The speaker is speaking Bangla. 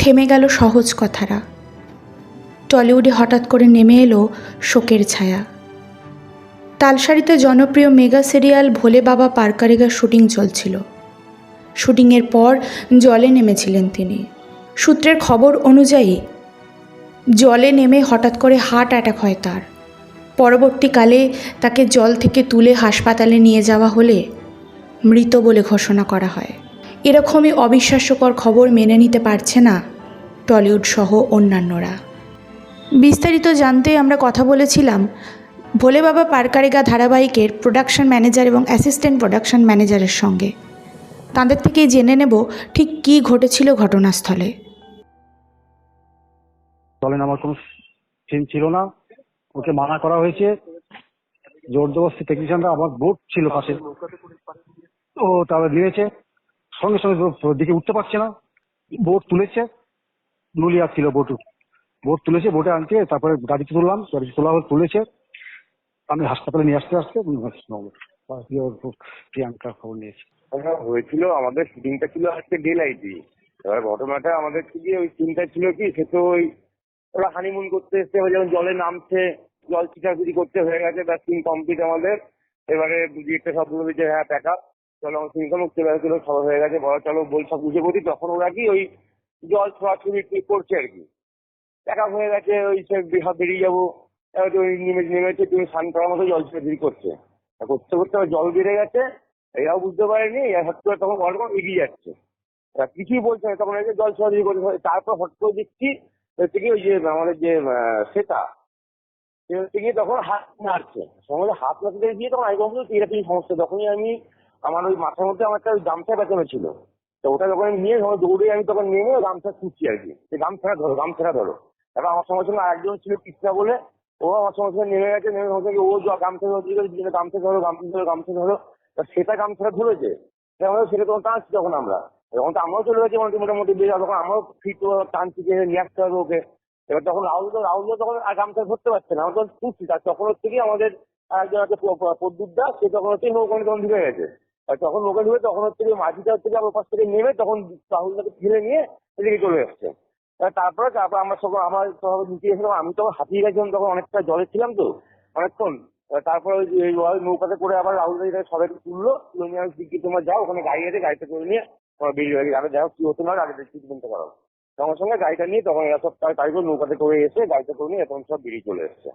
থেমে গেল সহজ কথারা। টলিউডে হঠাৎ করে নেমে এলো শোকের ছায়া। তালসারিতে জনপ্রিয় মেগা সিরিয়াল ভোলে বাবা পারকারিগার শুটিং চলছিল। শুটিংয়ের পর জলে নেমেছিলেন তিনি। সূত্রের খবর অনুযায়ী জলে নেমে হঠাৎ করে হার্ট অ্যাটাক হয় তার। পরবর্তীকালে তাকে জল থেকে তুলে হাসপাতালে নিয়ে যাওয়া হলে মৃত বলে ঘোষণা করা হয়। এরকমই অবিশ্বাস্যকর খবর মেনে নিতে পারছে না টলিউড সহ অন্যান্যরা। বিস্তারিত জানতে আমরা কথা বলেছিলাম ভোলে বাবা পারকারিগা ধারাবাহিকের প্রোডাকশন ম্যানেজার এবং অ্যাসিস্ট্যান্ট প্রোডাকশন ম্যানেজারের সঙ্গে। তাদের থেকেই জেনে নেব ঠিক কী ঘটেছিল ঘটনাস্থলে। চলেন, আমার কোনো সিন ছিল না, ওকে মানা করা হয়েছে জোর জবরদস্তি। টেকনিশিয়ানরা, আমার বোট ছিল পাশে, ও তারা নিয়েছে, সঙ্গে সঙ্গে দিকে উঠতে পারছে না, বোট তুলেছে, নুলিয়া ছিল বোট তুলেছে, বোটে আনছে, তারপরে গাড়িতে তুললাম, গাড়িতে তোলা তুলেছে, আমি হাসপাতালে নিয়ে আসতে প্রিয়াঙ্কার খবর নিয়েছি। হয়েছিল আমাদের শুটিংটা ছিল আজকে ডে লাইটে। এবার ঘটনাটা আমাদের কি ওই সিনটা ছিল কি, সে তো ওই ওরা হানিমুন করতে এসছে, যেমন জলে নামছে, জল ছিটাছুটি করতে হয়ে গেছে, তার সিন কমপ্লিট আমাদের। এবারে একটা শব্দ বলেছে হ্যাঁ প্যাক আপ, চলো আমার সিন কমপ্লিট চলে আসছিল, সব হয়ে গেছে, বড় চলো বল সব বুঝে পড়ি। তখন ওরা কি ওই জল ছোঁয়াছুড়ি করছে আর কি, প্যাক আপ হয়ে গেছে, ওই সে বেরিয়ে যাবো, ওই নেমেছে, তুমি স্নান করার মতো জল ছিটাছুটি করছে, করতে করতে জল বেড়ে গেছে, এরাও বুঝতে পারেনি, হট করে তখন ঘটনা এগিয়ে যাচ্ছে, কিছুই বলছে না, তখন জল ছোড়াছুড়ি করছে। তারপর হট করে দেখছি হচ্ছে কি ওই যে আমাদের যে সেটা সে হচ্ছে গিয়ে তখন হাত নাড়ছে, সঙ্গে হাত নাড়তে গিয়ে তখন আমি বলছি এরকম সমস্যা। তখনই আমি আমার ওই মাথার মধ্যে আমার একটা গামছা বেঁচানো ছিল, তো ওটা যখন নিয়ে দৌড়ে আমি তখন নেমে গামছা খুঁজছি আর কি, গামছাটা ধরো গামছাটা ধরো। এবার আমার সঙ্গে সঙ্গে আরেকজন ছিল কৃষ্ণা বলে, ও আমার সঙ্গে সঙ্গে নেমে গেছে, নেমে ও গামছা ধরো গামছা ধরো গামছা ধরো গামছা ধরো, সেটা গামছাটা ধরেছে, সেটা তখন টানছি তখন আমরা, তখন তো আমরাও চলে গেছি মোটামুটি বেশ, তখন আমরাও ফিট টানছি নিয়ে আসতে হবে ওকে। এবার তখন রাহুল তখন আর গামছা ধরতে পারছে না, আমরা তখন খুঁজছি, তার তখন হচ্ছে কি আমাদের একজন আছে প্রদ্যুৎ দা, সে তখন হচ্ছে নৌকানে তখন ঢুকে গেছে। আর তখন নৌকা ঢুকে তখন হচ্ছে মাঝিটা হচ্ছে আমার পাশ থেকে নেমে তখন রাহুলদাকে ফেলে নিয়ে এদিকে চলে এসছে। তারপরে আমরা সব আমার নিচে এসে আমি তখন হাতিয়ে গেছিলাম, তখন অনেকটা জলে ছিলাম তো অনেকক্ষণ। তারপরে ওই নৌকাতে করে আবার রাহুল সবাইকে তুললো, তুলে নিয়ে আমি তোমার যাও ওখানে গাড়ি আছে, গাড়িতে করে নিয়ে বেরিয়ে গেছে। আগে যাই হোক কি হতো না, আগে ট্রিটমেন্টটা করাবো। সঙ্গে সঙ্গে গাড়িটা নিয়ে তখন এরা সব তাই করে নৌকাতে করে এসে গাড়িতে করে নিয়ে এখন সব বেরিয়ে চলে এসছে।